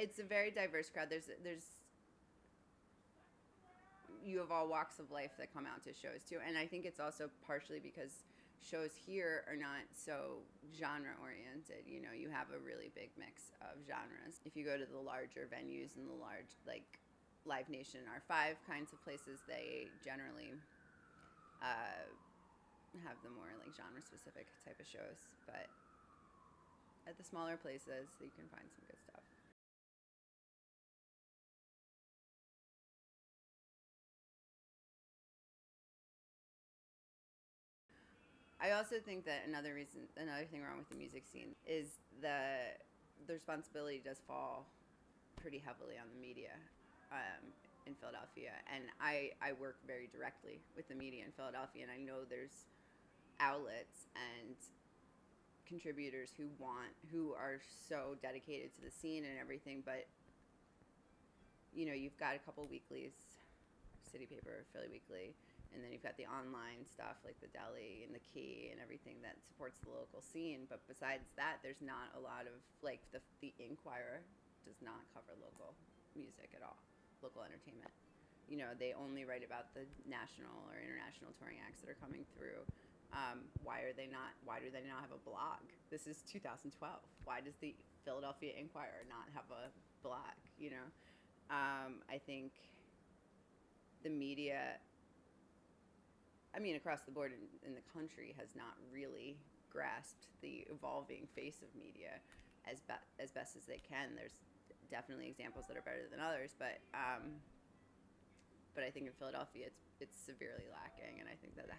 it's a very diverse crowd. There's you have all walks of life that come out to shows too, and I think it's also partially because shows here are not so genre oriented. You know, you have a really big mix of genres. If you go to the larger venues and the large, like Live Nation, R5 kinds of places, they generally uh, have the more like genre specific type of shows. But at the smaller places, you can find some good stuff. I also think that another thing wrong with the music scene is the responsibility does fall pretty heavily on the media um, in Philadelphia, and I work very directly with the media in Philadelphia, and I know there's outlets and contributors who are so dedicated to the scene and everything, but you know, you've got a couple weeklies, City Paper, Philly Weekly, and then you've got the online stuff like the Deli and the Key and everything that supports the local scene. But besides that, there's not a lot of like the Inquirer does not cover local music at all, local entertainment. You know, they only write about the national or international touring acts that are coming through. Why are they not? Why do they not have a blog? This is 2012. Why does the Philadelphia Inquirer not have a blog? You know, I think the media, I mean, across the board in the country, has not really grasped the evolving face of media as best as they can. There's definitely examples that are better than others, but I think in Philadelphia it's severely lacking, and I think that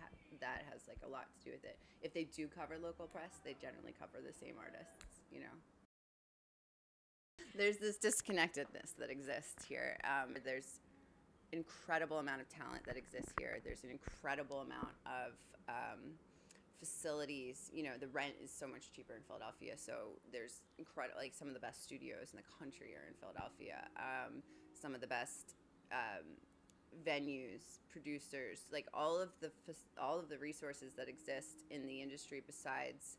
has like a lot to do with it. If they do cover local press, they generally cover the same artists, you know. There's this disconnectedness that exists here. There's incredible amount of talent that exists here. There's an incredible amount of facilities. You know, the rent is so much cheaper in Philadelphia, so there's incredible, like some of the best studios in the country are in Philadelphia. Some of the best venues, producers, like all of the resources that exist in the industry besides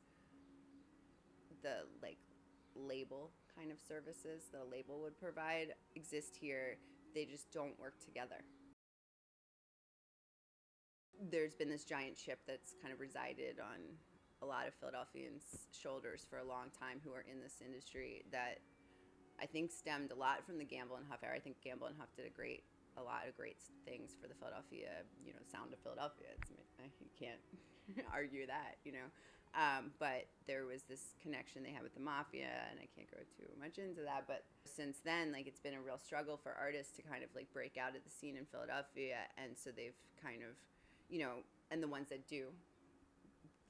the like label kind of services that a label would provide exist here. They just don't work together. There's been this giant ship that's kind of resided on a lot of Philadelphians' shoulders for a long time who are in this industry that I think stemmed a lot from the Gamble and Huff era. I think Gamble and Huff did a lot of great things for the Philadelphia, you know, sound of Philadelphia. You can't argue that, you know. But there was this connection they had with the mafia, and I can't go too much into that. But since then, like, it's been a real struggle for artists to kind of like break out of the scene in Philadelphia, and so they've kind of, you know, and the ones that do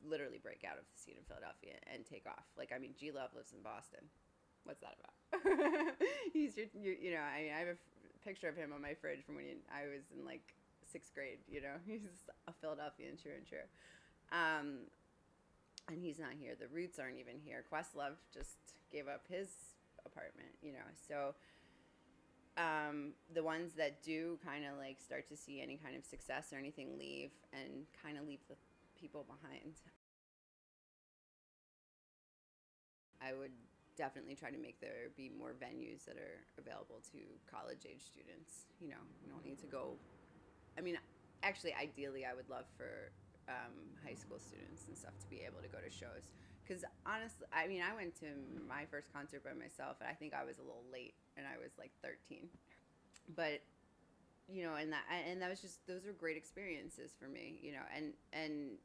literally break out of the scene in Philadelphia and take off. Like, I mean, G Love lives in Boston. What's that about? You know, I have a picture of him on my fridge from when I was in like sixth grade. You know, he's a Philadelphian, true and true. Um, and he's not here. The Roots aren't even here. Questlove just gave up his apartment. You know, so the ones that do kind of like start to see any kind of success or anything leave and kind of leave the people behind. I would definitely try to make there be more venues that are available to college age students. You know, you don't need to go. I mean, actually, ideally, I would love for high school students and stuff to be able to go to shows. Because honestly, I mean, I went to my first concert by myself, and I think I was a little late, and I was like 13. But you know, and that was just those were great experiences for me. You know, and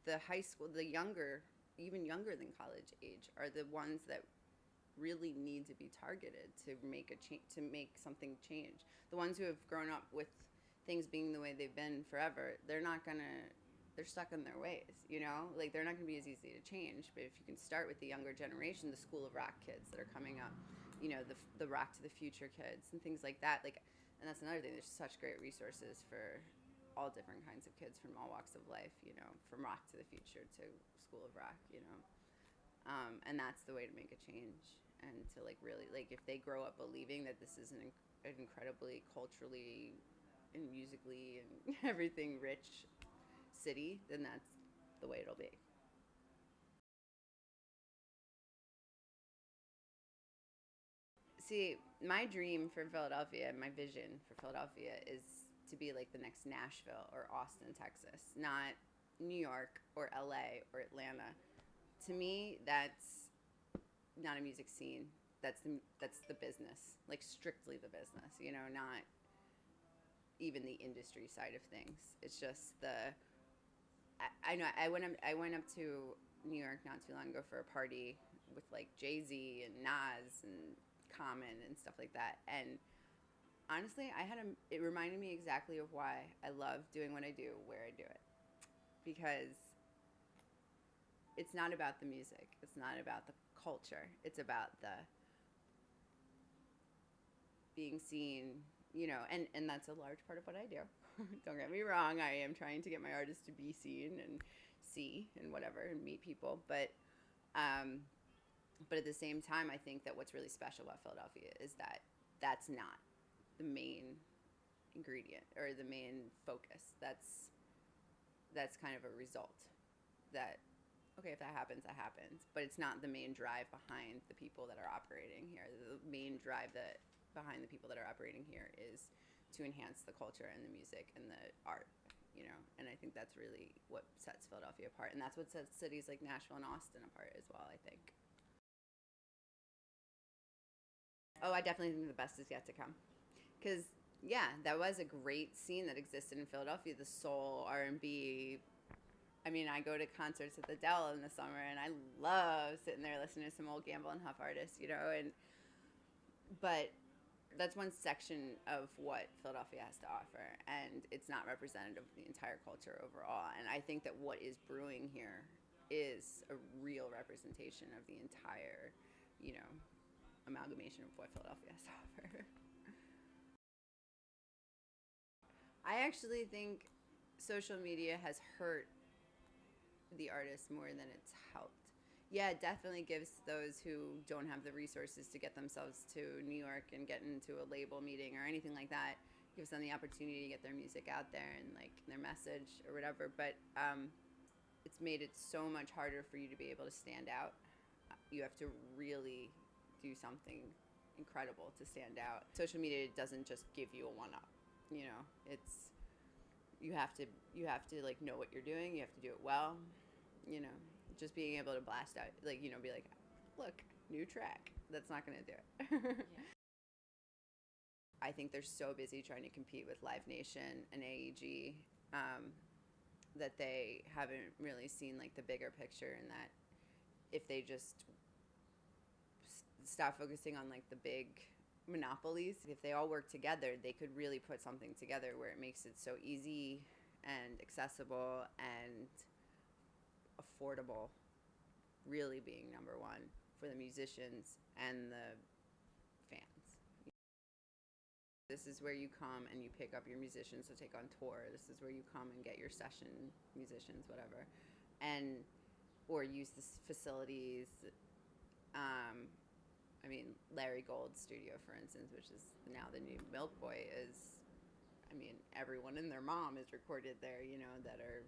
the high school, the younger, even younger than college age, are the ones that really need to be targeted to make to make something change. The ones who have grown up with things being the way they've been forever, they're stuck in their ways, you know? Like they're not gonna be as easy to change. But if you can start with the younger generation, the School of Rock kids that are coming up, you know, the Rock to the Future kids and things like that, like, and that's another thing. There's such great resources for all different kinds of kids from all walks of life, you know, from Rock to the Future to School of Rock, you know. And that's the way to make a change, and to like really, like, if they grow up believing that this is an incredibly culturally and musically and everything rich city, then that's the way it'll be. See, my dream for Philadelphia, my vision for Philadelphia is to be like the next Nashville or Austin, Texas, not New York or LA or Atlanta. To me, that's not a music scene. That's the business, like strictly the business. Not even the industry side of things. It's just I know I went up to New York not too long ago for a party with like Jay-Z and Nas and Common and stuff like that. And honestly, it reminded me exactly of why I love doing what I do, where I do it. Because it's not about the music. It's not about the culture. It's about the being seen, and that's a large part of what I do. Don't get me wrong, I am trying to get my artists to be seen and see and whatever and meet people, but at the same time, I think that what's really special about Philadelphia is that that's not the main ingredient or the main focus. That's kind of a result. That okay, if that happens, that happens. But it's not the main drive behind the people that are operating here. The main drive that behind the people that are operating here is to enhance the culture and the music and the art. And I think that's really what sets Philadelphia apart, and that's what sets cities like Nashville and Austin apart as well, I think. Oh, I definitely think the best is yet to come. Because yeah, that was a great scene that existed in Philadelphia. The soul, R&B. I mean, I go to concerts at the Dell in the summer, and I love sitting there listening to some old Gamble and Huff artists, but that's one section of what Philadelphia has to offer, and it's not representative of the entire culture overall. And I think that what is brewing here is a real representation of the entire, you know, amalgamation of what Philadelphia has to offer. I actually think social media has hurt the artists more than it's helped. Yeah, it definitely gives those who don't have the resources to get themselves to New York and get into a label meeting or anything like that, gives them the opportunity to get their music out there and like their message or whatever. But it's made it so much harder for you to be able to stand out. You have to really do something incredible to stand out. Social media doesn't just give you a one up. It's you have to like know what you're doing. You have to do it well. You know, just being able to blast out, like, be like, look, new track. That's not going to do it. Yeah. I think they're so busy trying to compete with Live Nation and AEG that they haven't really seen like the bigger picture, and that if they just stop focusing on like the big monopolies, if they all work together, they could really put something together where it makes it so easy and accessible and affordable, really being number one for the musicians and the fans. This is where you come and you pick up your musicians to take on tour. This is where you come and get your session musicians, whatever, and or use the facilities. I mean, Larry Gold's studio, for instance, which is now the new Milk Boy, is, I mean, everyone and their mom is recorded there, that are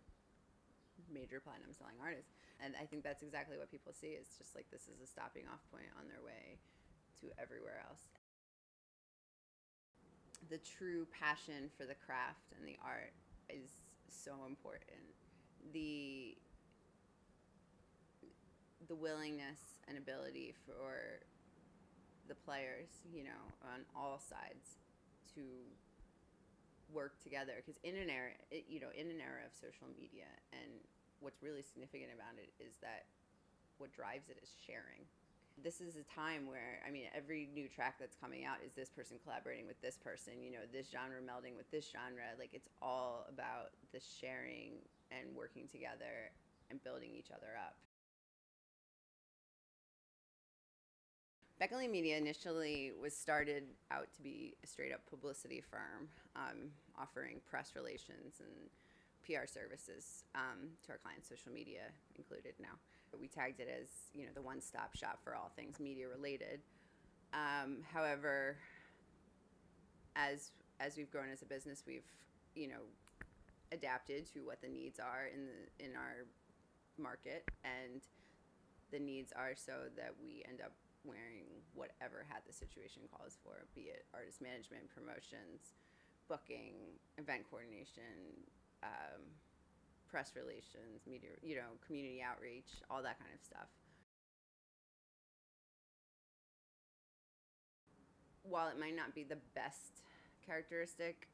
major platinum selling artists. And I think that's exactly what people see. It's just like this is a stopping off point on their way to everywhere else. The true passion for the craft and the art is so important. The willingness and ability for the players, on all sides to work together, because in an era of social media, and what's really significant about it is that what drives it is sharing. This is a time where, I mean, every new track that's coming out is this person collaborating with this person, this genre melding with this genre. Like, it's all about the sharing and working together and building each other up. Beckley Media initially was started out to be a straight up publicity firm, offering press relations and PR services to our clients, social media included now. We tagged it as, the one-stop shop for all things media related. However, as we've grown as a business, we've, adapted to what the needs are in our market, and the needs are so that we end up wearing whatever hat the situation calls for, be it artist management, promotions, booking, event coordination, um, press relations, media, community outreach, all that kind of stuff. While it might not be the best characteristic,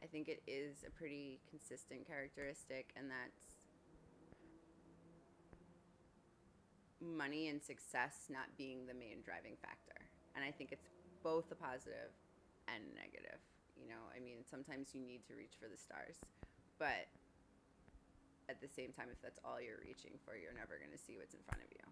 I think it is a pretty consistent characteristic, and that's money and success not being the main driving factor. And I think it's both a positive and negative. I mean, sometimes you need to reach for the stars, but at the same time, if that's all you're reaching for, you're never going to see what's in front of you.